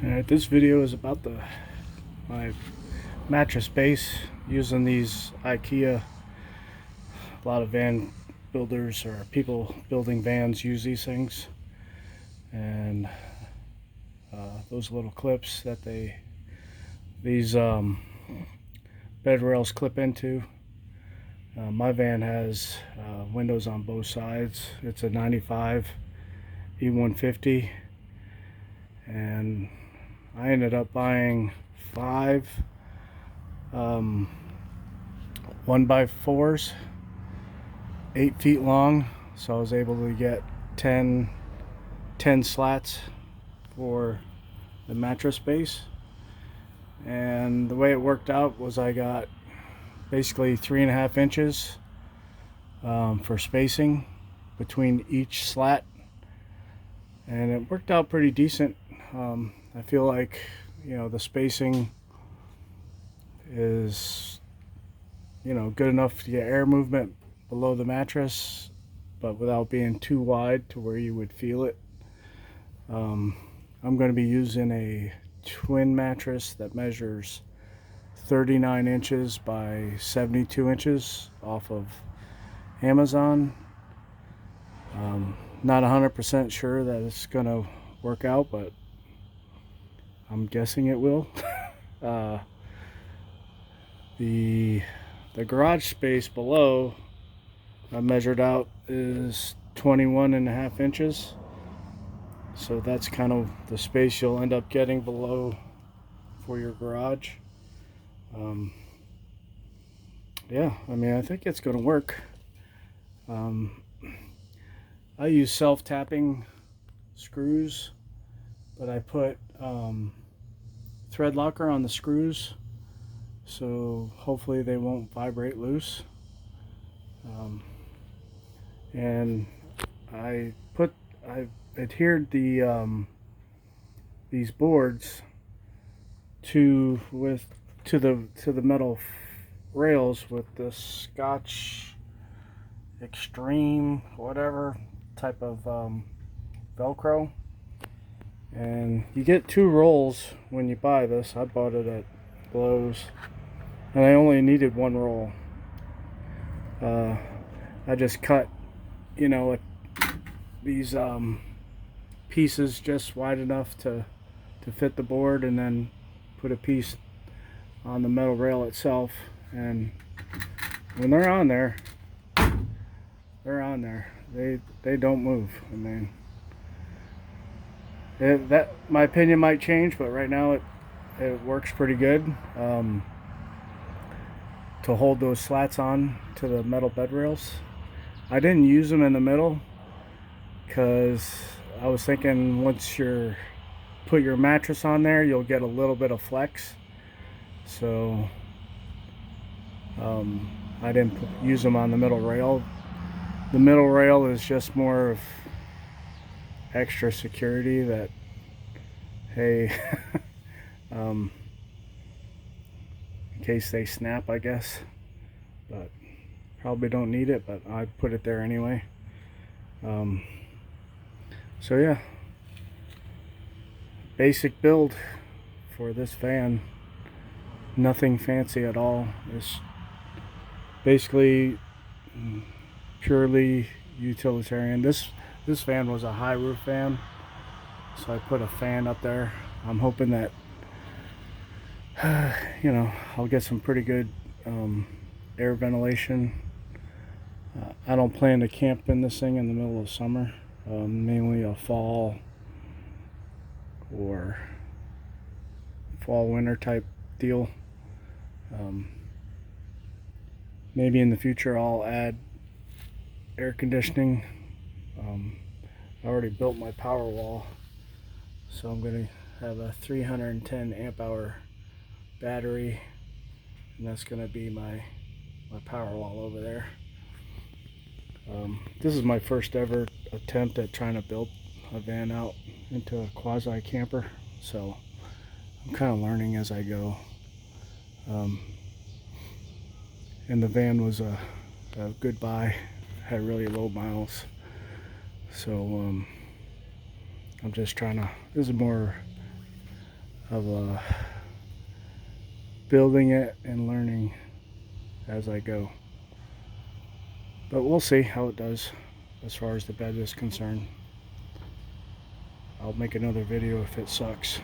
Alright, this video is about my mattress base using these IKEA. A lot of van builders or people building vans use these things, and those little clips that these bed rails clip into. My van has windows on both sides. It's a 95 E-150, and I ended up buying 5 1x4s, 8 feet long, so I was able to get 10 slats for the mattress base. And the way it worked out was I got basically 3.5 inches for spacing between each slat, and it worked out pretty decent. I feel like, the spacing is, good enough to get air movement below the mattress, but without being too wide to where you would feel it. I'm going to be using a twin mattress that measures 39 inches by 72 inches off of Amazon. Not 100% sure that it's going to work out, but I'm guessing it will. The garage space below I measured out is 21.5 inches, so that's kind of the space you'll end up getting below for your garage. Yeah, I think it's going to work. I use self-tapping screws, but I put thread locker on the screws, so hopefully they won't vibrate loose. And I adhered these boards to the metal rails with the Scotch Extreme whatever type of Velcro. And you get 2 rolls when you buy this. I bought it at Lowe's, and I only needed 1 roll. I just cut, these pieces just wide enough to fit the board, and then put a piece on the metal rail itself. And when they're on there, they're on there. They don't move. My opinion might change, but right now it works pretty good to hold those slats on to the metal bed rails. I didn't use them in the middle because I was thinking once you put your mattress on there, you'll get a little bit of flex. So I didn't use them on the middle rail. The middle rail is just more of extra security that, hey, in case they snap, I guess. But probably don't need it, but I put it there anyway. So yeah, basic build for this van. Nothing fancy at all. It's basically purely utilitarian. This van was a high roof van, so I put a fan up there. I'm hoping that I'll get some pretty good air ventilation. I don't plan to camp in this thing in the middle of summer, mainly a fall winter type deal. Maybe in the future I'll add air conditioning. I already built my power wall, so I'm going to have a 310 amp hour battery, and that's going to be my power wall over there. This is my first ever attempt at trying to build a van out into a quasi camper, so I'm kind of learning as I go. And the van was a good buy, had really low miles, so I'm just trying to, this is more of building it and learning as I go. But we'll see how it does as far as the bed is concerned. I'll make another video if it sucks.